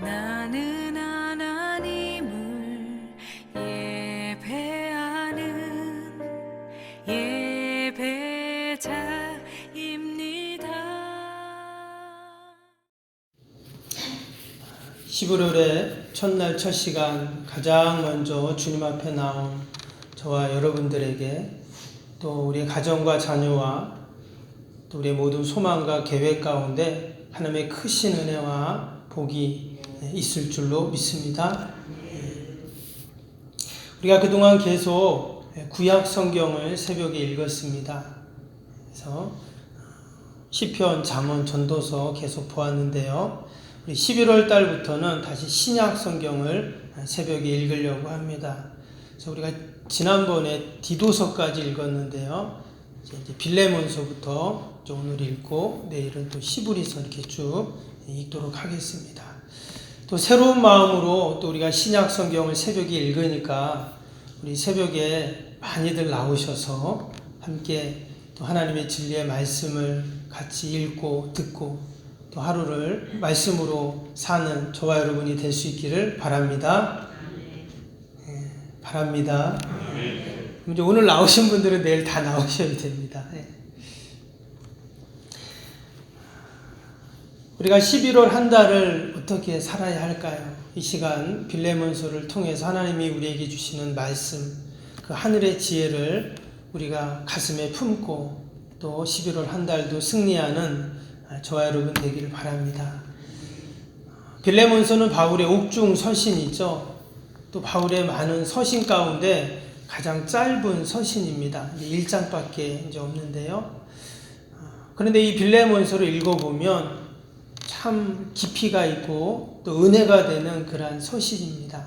나는 하나님을 예배하는 예배자입니다. 11월의 첫날 첫 시간 가장 먼저 주님 앞에 나온 저와 여러분들에게 또 우리 가정과 자녀와 또 우리의 모든 소망과 계획 가운데 하나님의 크신 은혜와 복이 있을 줄로 믿습니다. 우리가 그동안 계속 구약 성경을 새벽에 읽었습니다. 그래서 시편, 잠언, 전도서 계속 보았는데요. 우리 11월 달부터는 다시 신약 성경을 새벽에 읽으려고 합니다. 그래서 우리가 지난번에 디도서까지 읽었는데요. 이제 빌레몬서부터 오늘 읽고 내일은 또 시브리서 이렇게 쭉 읽도록 하겠습니다. 또 새로운 마음으로 또 우리가 신약 성경을 새벽에 읽으니까 우리 새벽에 많이들 나오셔서 함께 또 하나님의 진리의 말씀을 같이 읽고 듣고 또 하루를 말씀으로 사는 저와 여러분이 될 수 있기를 바랍니다. 바랍니다. 이제 오늘 나오신 분들은 내일 다 나오셔야 됩니다. 우리가 11월 한 달을 어떻게 살아야 할까요? 이 시간 빌레몬서를 통해서 하나님이 우리에게 주시는 말씀, 그 하늘의 지혜를 우리가 가슴에 품고 또 11월 한 달도 승리하는 저와 여러분 되기를 바랍니다. 빌레몬서는 바울의 옥중 서신이죠. 또 바울의 많은 서신 가운데 가장 짧은 서신입니다. 1장밖에 이제 없는데요. 그런데 이 빌레몬서를 읽어보면 참 깊이가 있고 또 은혜가 되는 그러한 서신입니다.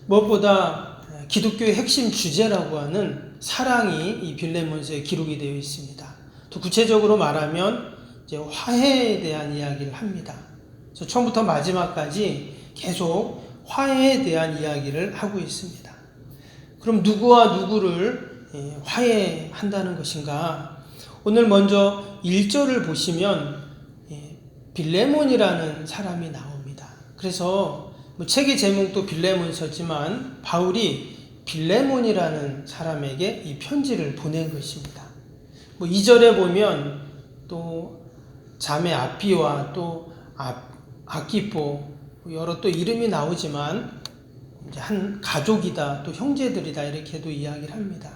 무엇보다 기독교의 핵심 주제라고 하는 사랑이 이 빌레몬서에 기록이 되어 있습니다. 또 구체적으로 말하면 이제 화해에 대한 이야기를 합니다. 그래서 처음부터 마지막까지 계속 화해에 대한 이야기를 하고 있습니다. 그럼 누구와 누구를 화해한다는 것인가? 오늘 먼저 1절을 보시면 빌레몬이라는 사람이 나옵니다. 그래서 책의 제목도 빌레몬서지만 바울이 빌레몬이라는 사람에게 이 편지를 보낸 것입니다. 2절에 보면 또 자매 아피와 또 아키포 여러 또 이름이 나오지만 이제 한 가족이다 또 형제들이다 이렇게도 이야기를 합니다.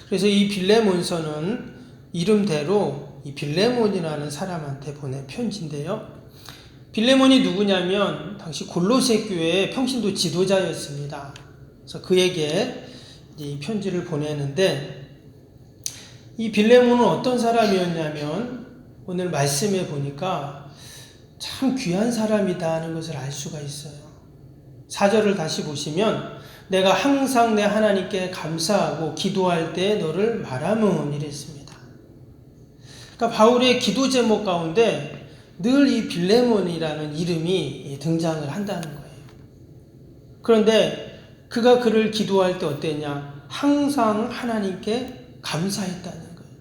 그래서 이 빌레몬서는 이름대로 이 빌레몬이라는 사람한테 보낸 편지인데요. 빌레몬이 누구냐면 당시 골로새 교회의 평신도 지도자였습니다. 그래서 그에게 이제 이 편지를 보내는데 이 빌레몬은 어떤 사람이었냐면 오늘 말씀에 보니까 참 귀한 사람이다 하는 것을 알 수가 있어요. 4절을 다시 보시면 내가 항상 내 하나님께 감사하고 기도할 때 너를 말하면 이랬습니다. 그러니까 바울의 기도 제목 가운데 늘 이 빌레몬이라는 이름이 등장을 한다는 거예요. 그런데 그가 그를 기도할 때 어땠냐? 항상 하나님께 감사했다는 거예요.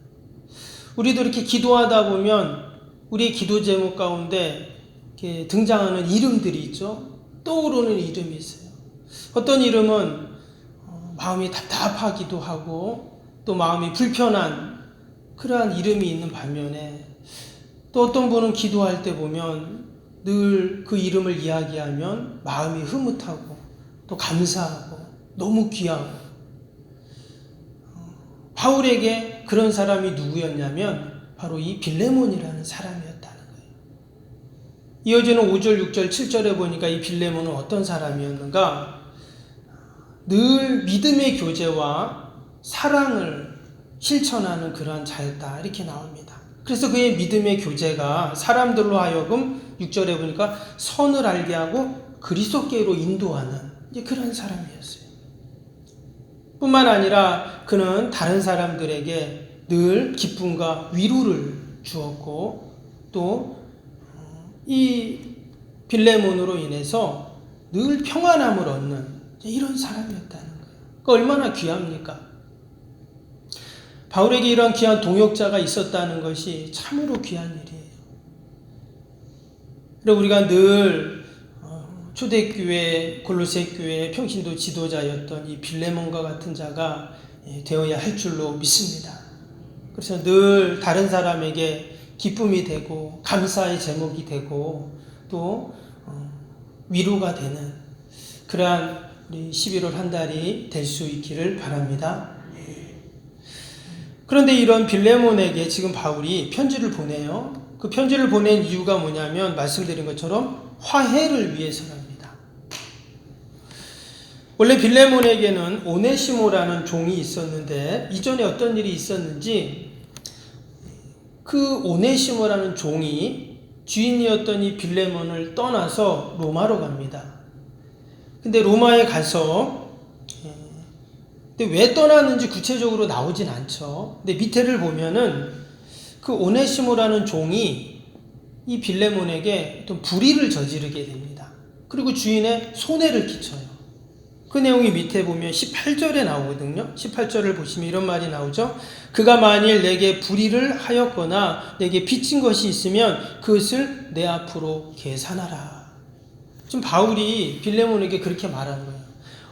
우리도 이렇게 기도하다 보면 우리의 기도 제목 가운데 이렇게 등장하는 이름들이 있죠. 떠오르는 이름이 있어요. 어떤 이름은 마음이 답답하기도 하고 또 마음이 불편한 그러한 이름이 있는 반면에 또 어떤 분은 기도할 때 보면 늘 그 이름을 이야기하면 마음이 흐뭇하고 또 감사하고 너무 귀하고 바울에게 그런 사람이 누구였냐면 바로 이 빌레몬이라는 사람이었다는 거예요. 이어지는 5절, 6절, 7절에 보니까 이 빌레몬은 어떤 사람이었는가? 늘 믿음의 교제와 사랑을 실천하는 그러한 자였다 이렇게 나옵니다. 그래서 그의 믿음의 교제가 사람들로 하여금 6절에 보니까 선을 알게 하고 그리스도께로 인도하는 그런 사람이었어요. 뿐만 아니라 그는 다른 사람들에게 늘 기쁨과 위로를 주었고 또 이 빌레몬으로 인해서 늘 평안함을 얻는 이런 사람이었다는 거예요. 그러니까 얼마나 귀합니까? 바울에게 이런 귀한 동역자가 있었다는 것이 참으로 귀한 일이에요. 그리고 우리가 늘 초대교회 골로새 교회의 평신도 지도자였던 이 빌레몬과 같은 자가 되어야 할 줄로 믿습니다. 그래서 늘 다른 사람에게 기쁨이 되고 감사의 제목이 되고 또 위로가 되는 그러한 우리 11월 한 달이 될 수 있기를 바랍니다. 그런데 이런 빌레몬에게 지금 바울이 편지를 보내요. 그 편지를 보낸 이유가 뭐냐면 말씀드린 것처럼 화해를 위해서랍니다. 원래 빌레몬에게는 오네시모라는 종이 있었는데 이전에 어떤 일이 있었는지 그 오네시모라는 종이 주인이었던 이 빌레몬을 떠나서 로마로 갑니다. 근데 로마에 가서 근데 왜 떠났는지 구체적으로 나오진 않죠. 근데 밑에를 보면은 그 오네시모라는 종이 이 빌레몬에게 어떤 불의를 저지르게 됩니다. 그리고 주인의 손해를 끼쳐요. 그 내용이 밑에 보면 18절에 나오거든요. 18절을 보시면 이런 말이 나오죠. 그가 만일 내게 불의를 하였거나 내게 빚진 것이 있으면 그것을 내 앞으로 계산하라. 지금 바울이 빌레몬에게 그렇게 말하는 거예요.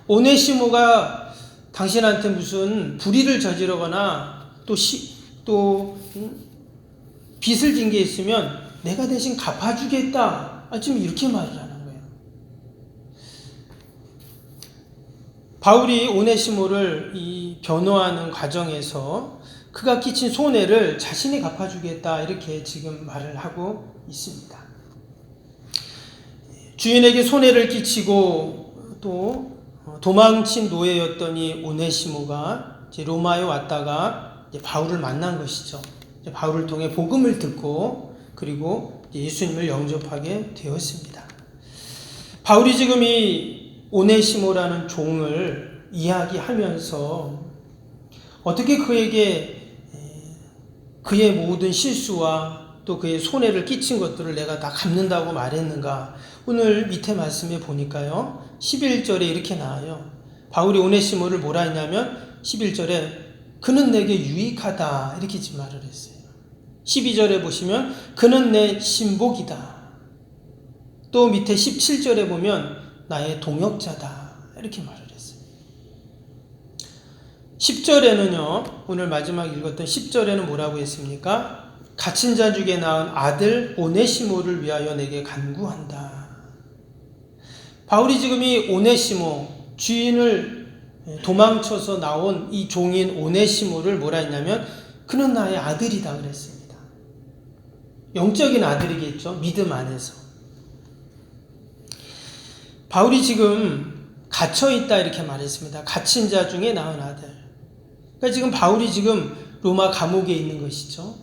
오네시모가 당신한테 무슨 불의를 저지르거나 또 빚을 진 게 있으면 내가 대신 갚아주겠다. 지금 이렇게 말을 하는 거예요. 바울이 오네시모를 이 변호하는 과정에서 그가 끼친 손해를 자신이 갚아주겠다. 이렇게 지금 말을 하고 있습니다. 주인에게 손해를 끼치고 또 도망친 노예였던 이 오네시모가 이제 로마에 왔다가 이제 바울을 만난 것이죠. 이제 바울을 통해 복음을 듣고 그리고 예수님을 영접하게 되었습니다. 바울이 지금 이 오네시모라는 종을 이야기하면서 어떻게 그에게 그의 모든 실수와 또 그의 손해를 끼친 것들을 내가 다 갚는다고 말했는가? 오늘 밑에 말씀에 보니까요. 11절에 이렇게 나와요. 바울이 오네시모를 뭐라 했냐면 11절에 그는 내게 유익하다 이렇게 지금 말을 했어요. 12절에 보시면 그는 내 신복이다. 또 밑에 17절에 보면 나의 동역자다 이렇게 말을 했어요. 10절에는요. 오늘 마지막 읽었던 10절에는 뭐라고 했습니까? 갇힌 자 중에 낳은 아들 오네시모를 위하여 내게 간구한다. 바울이 지금 이 오네시모 주인을 도망쳐서 나온 이 종인 오네시모를 뭐라 했냐면 그는 나의 아들이다 그랬습니다. 영적인 아들이겠죠. 믿음 안에서. 바울이 지금 갇혀있다 이렇게 말했습니다. 갇힌 자 중에 낳은 아들. 그러니까 지금 바울이 지금 로마 감옥에 있는 것이죠.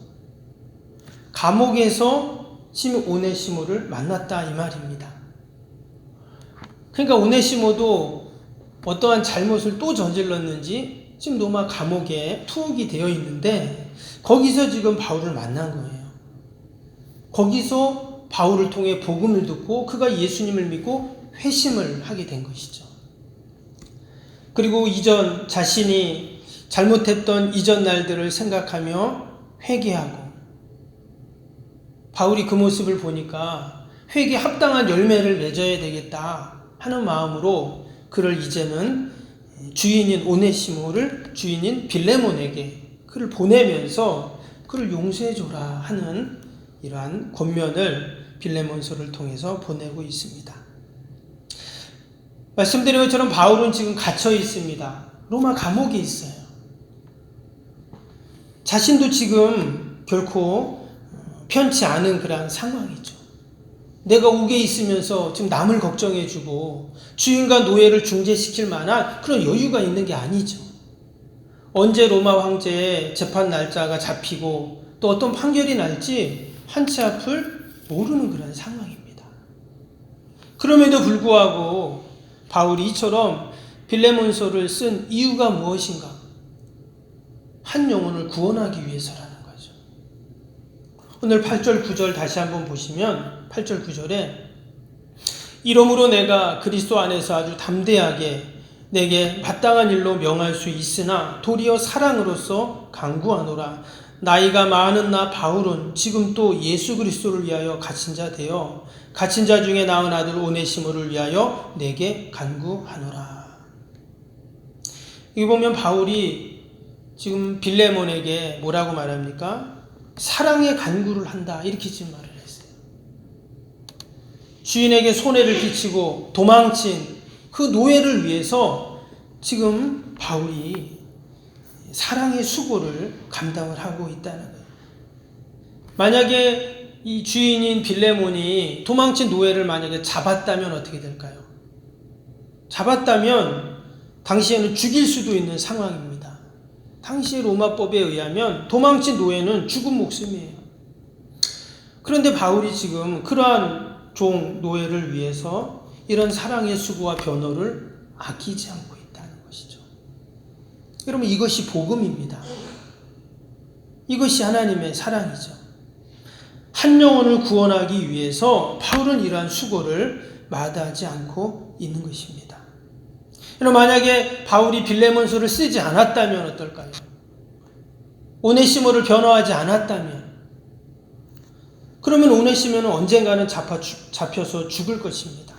감옥에서 지금 오네시모를 만났다 이 말입니다. 그러니까 오네시모도 어떠한 잘못을 또 저질렀는지 지금 로마 감옥에 투옥이 되어 있는데 거기서 지금 바울을 만난 거예요. 거기서 바울을 통해 복음을 듣고 그가 예수님을 믿고 회심을 하게 된 것이죠. 그리고 이전 자신이 잘못했던 이전 날들을 생각하며 회개하고 바울이 그 모습을 보니까 회개에 합당한 열매를 맺어야 되겠다 하는 마음으로 그를 이제는 주인인 오네시모를 주인인 빌레몬에게 그를 보내면서 그를 용서해줘라 하는 이러한 권면을 빌레몬서를 통해서 보내고 있습니다. 말씀드린 것처럼 바울은 지금 갇혀 있습니다. 로마 감옥에 있어요. 자신도 지금 결코 편치 않은 그런 상황이죠. 내가 옥에 있으면서 지금 남을 걱정해주고 주인과 노예를 중재시킬 만한 그런 여유가 있는 게 아니죠. 언제 로마 황제의 재판 날짜가 잡히고 또 어떤 판결이 날지 한치 앞을 모르는 그런 상황입니다. 그럼에도 불구하고 바울이 이처럼 빌레몬서를 쓴 이유가 무엇인가? 한 영혼을 구원하기 위해서라는 거죠. 오늘 8절 9절 다시 한번 보시면 8절 9절에 이러므로 내가 그리스도 안에서 아주 담대하게 내게 마땅한 일로 명할 수 있으나 도리어 사랑으로서 간구하노라. 나이가 많은 나 바울은 지금 또 예수 그리스도를 위하여 갇힌 자 되어 갇힌 자 중에 낳은 아들 오네시모를 위하여 내게 간구하노라. 여기 보면 바울이 지금 빌레몬에게 뭐라고 말합니까? 사랑의 간구를 한다, 이렇게 지금 말을 했어요. 주인에게 손해를 끼치고 도망친 그 노예를 위해서 지금 바울이 사랑의 수고를 감당을 하고 있다는 거예요. 만약에 이 주인인 빌레몬이 도망친 노예를 만약에 잡았다면 어떻게 될까요? 잡았다면 당시에는 죽일 수도 있는 상황입니다. 당시 로마법에 의하면 도망친 노예는 죽은 목숨이에요. 그런데 바울이 지금 그러한 종 노예를 위해서 이런 사랑의 수고와 변호를 아끼지 않고 있다는 것이죠. 여러분, 이것이 복음입니다. 이것이 하나님의 사랑이죠. 한 영혼을 구원하기 위해서 바울은 이러한 수고를 마다하지 않고 있는 것입니다. 여러분, 만약에 바울이 빌레몬서를 쓰지 않았다면 어떨까요? 오네시모를 변호하지 않았다면, 그러면 오네시모는 언젠가는 잡혀서 죽을 것입니다.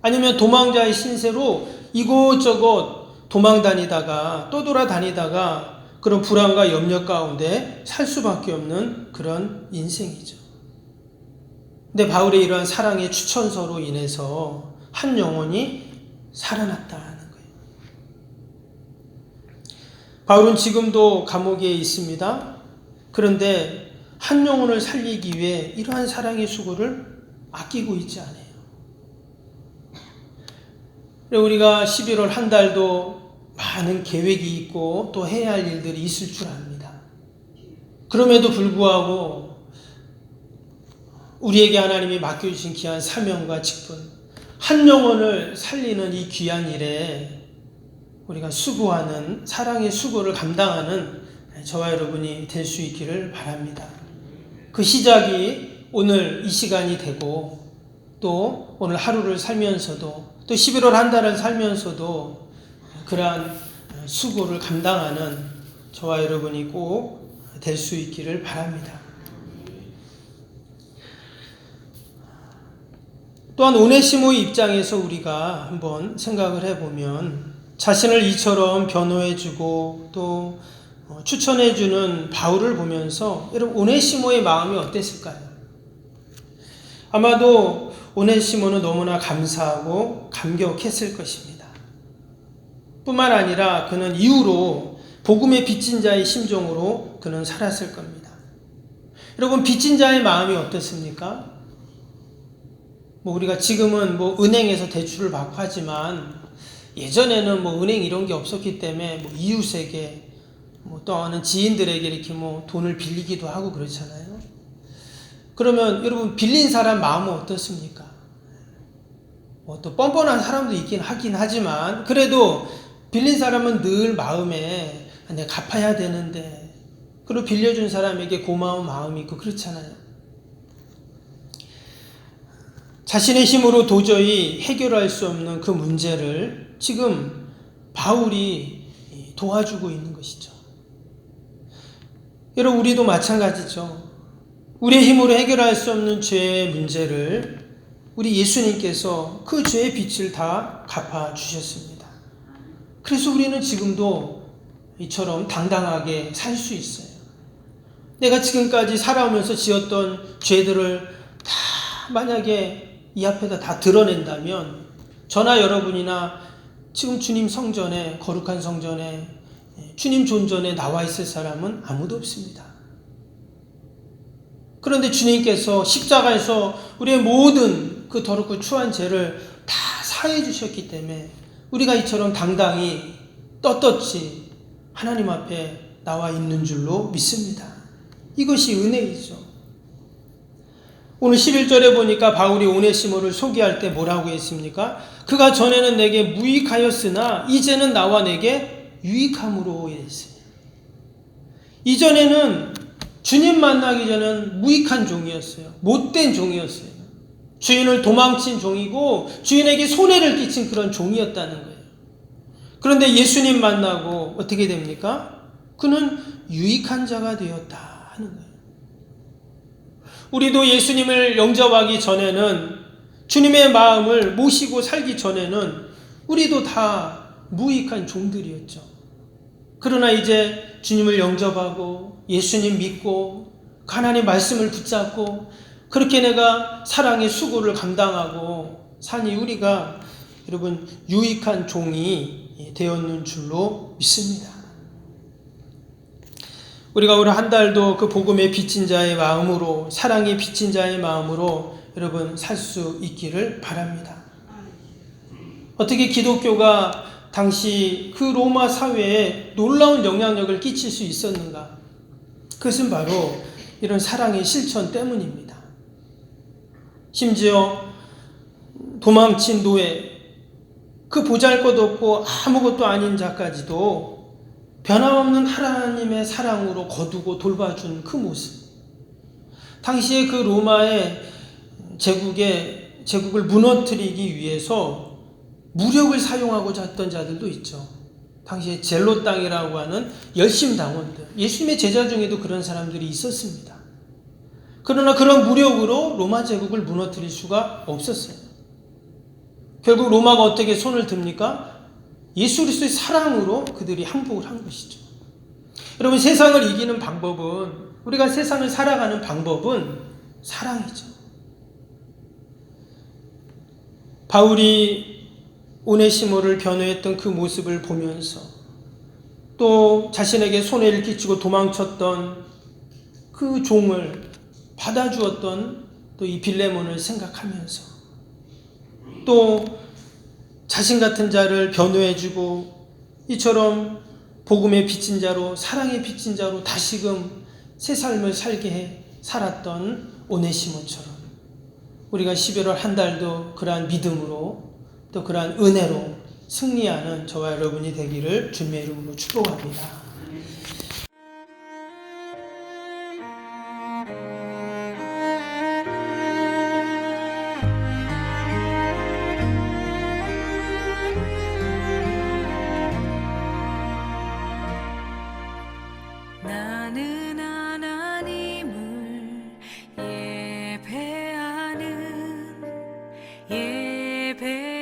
아니면 도망자의 신세로 이곳저곳 도망다니다가 또 돌아다니다가 그런 불안과 염려 가운데 살 수밖에 없는 그런 인생이죠. 근데 바울의 이러한 사랑의 추천서로 인해서 한 영혼이 살아났다는 거예요. 바울은 지금도 감옥에 있습니다. 그런데 한 영혼을 살리기 위해 이러한 사랑의 수고를 아끼고 있지 않아요. 우리가 11월 한 달도 많은 계획이 있고 또 해야 할 일들이 있을 줄 압니다. 그럼에도 불구하고 우리에게 하나님이 맡겨주신 귀한 사명과 직분, 한 영혼을 살리는 이 귀한 일에 우리가 수고하는, 사랑의 수고를 감당하는 저와 여러분이 될 수 있기를 바랍니다. 그 시작이 오늘 이 시간이 되고 또 오늘 하루를 살면서도 또 11월 한 달을 살면서도 그러한 수고를 감당하는 저와 여러분이 꼭 될 수 있기를 바랍니다. 또한 오네시모의 입장에서 우리가 한번 생각을 해보면 자신을 이처럼 변호해주고 또 추천해주는 바울을 보면서 여러분, 오네시모의 마음이 어땠을까요? 아마도 오네시모는 너무나 감사하고 감격했을 것입니다. 뿐만 아니라 그는 이후로 복음의 빚진 자의 심정으로 그는 살았을 겁니다. 여러분, 빚진 자의 마음이 어떻습니까? 우리가 지금은 은행에서 대출을 받고 하지만 예전에는 은행 이런 게 없었기 때문에 이웃에게 또는 지인들에게 이렇게 돈을 빌리기도 하고 그렇잖아요. 그러면 여러분, 빌린 사람 마음은 어떻습니까? 또 뻔뻔한 사람도 있긴 하긴 하지만 그래도 빌린 사람은 늘 마음에 내가 갚아야 되는데, 그리고 빌려준 사람에게 고마운 마음이 있고 그렇잖아요. 자신의 힘으로 도저히 해결할 수 없는 그 문제를 지금 바울이 도와주고 있는 것이죠. 여러분, 우리도 마찬가지죠. 우리의 힘으로 해결할 수 없는 죄의 문제를 우리 예수님께서 그 죄의 빚을 다 갚아주셨습니다. 그래서 우리는 지금도 이처럼 당당하게 살 수 있어요. 내가 지금까지 살아오면서 지었던 죄들을 다 만약에 이 앞에다 다 드러낸다면 저나 여러분이나 지금 주님 성전에, 거룩한 성전에, 주님 존전에 나와 있을 사람은 아무도 없습니다. 그런데 주님께서 십자가에서 우리의 모든 그 더럽고 추한 죄를 다 사해 주셨기 때문에 우리가 이처럼 당당히 떳떳이 하나님 앞에 나와 있는 줄로 믿습니다. 이것이 은혜이죠. 오늘 11절에 보니까 바울이 오네시모를 소개할 때 뭐라고 했습니까? 그가 전에는 내게 무익하였으나 이제는 나와 내게 유익함으로 했어요. 이전에는 주님 만나기 전에는 무익한 종이었어요. 못된 종이었어요. 주인을 도망친 종이고 주인에게 손해를 끼친 그런 종이었다는 거예요. 그런데 예수님 만나고 어떻게 됩니까? 그는 유익한 자가 되었다. 하는 거예요. 우리도 예수님을 영접하기 전에는, 주님의 마음을 모시고 살기 전에는 우리도 다 무익한 종들이었죠. 그러나 이제 주님을 영접하고 예수님 믿고 하나님의 말씀을 붙잡고 그렇게 내가 사랑의 수고를 감당하고 사니 우리가 여러분 유익한 종이 되었는 줄로 믿습니다. 우리가 올 한 달도 그 복음의 빚진 자의 마음으로, 사랑의 빚진 자의 마음으로 여러분 살 수 있기를 바랍니다. 어떻게 기독교가 당시 그 로마 사회에 놀라운 영향력을 끼칠 수 있었는가? 그것은 바로 이런 사랑의 실천 때문입니다. 심지어 도망친 노예, 그 보잘것없고 아무것도 아닌 자까지도 변함없는 하나님의 사랑으로 거두고 돌봐준 그 모습. 당시에 그 로마의 제국을 무너뜨리기 위해서 무력을 사용하고자 했던 자들도 있죠. 당시에 젤로 땅이라고 하는 열심당원들, 예수님의 제자 중에도 그런 사람들이 있었습니다. 그러나 그런 무력으로 로마 제국을 무너뜨릴 수가 없었어요. 결국 로마가 어떻게 손을 듭니까? 예수 그리스도의 사랑으로 그들이 항복을 한 것이죠. 여러분, 세상을 이기는 방법은, 우리가 세상을 살아가는 방법은 사랑이죠. 바울이 오네시모를 변호했던 그 모습을 보면서 또 자신에게 손해를 끼치고 도망쳤던 그 종을 받아주었던 또 이 빌레몬을 생각하면서 또 자신 같은 자를 변호해주고 이처럼 복음의 빚진 자로, 사랑의 빚진 자로 다시금 새 삶을 살게 해 살았던 오네시모처럼 우리가 11월 한 달도 그러한 믿음으로 또 그러한 은혜로 승리하는 저와 여러분이 되기를 주님의 이름으로 축복합니다. 나는 하나님을 예배하는 예배자입니다.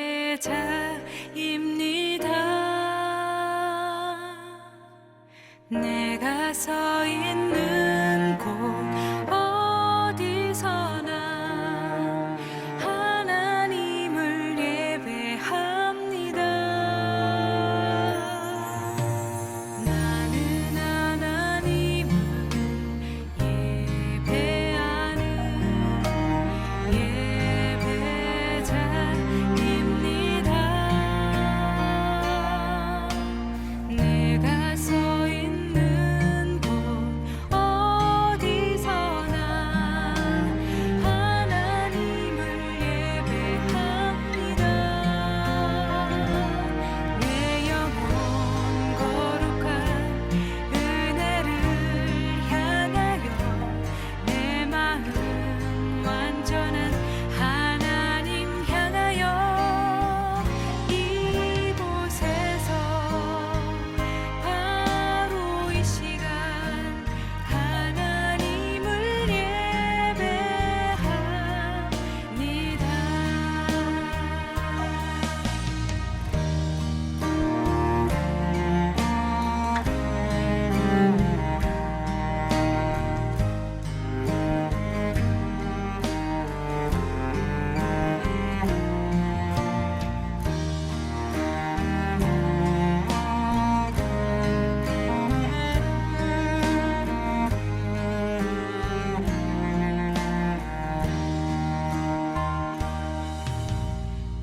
내가 서 있는 곳 어디서나 하나님을 예배합니다. 나는 하나님을 예배하는 예배자입니다. 내가 서 있는 곳 어디서나 하나님을 예배합니다. 내 영혼 거룩한 은혜를 향하여 내 마음 완전한 하나님 향하여 이곳에서 바로 이 시간 하나님을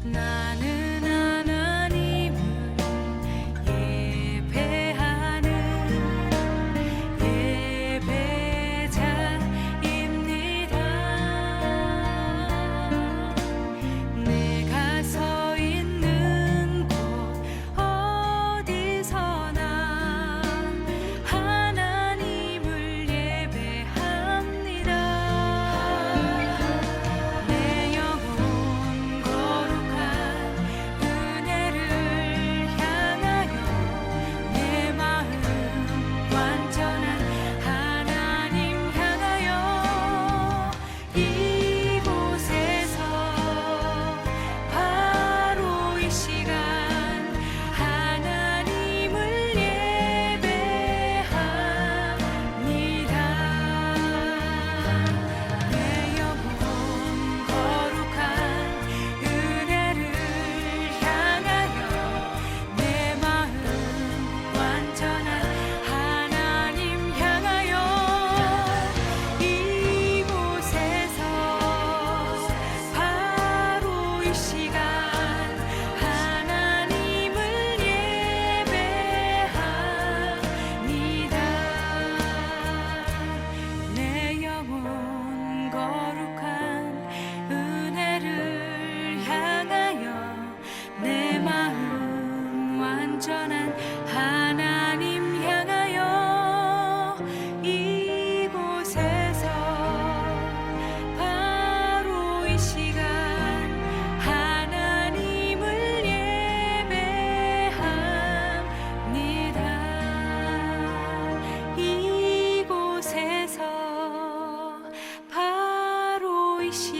나는 하나님을 예배하는 예배자입니다. 내가 서 있는 곳 어디서나 하나님을 예배합니다. 내 영혼 거룩한 이시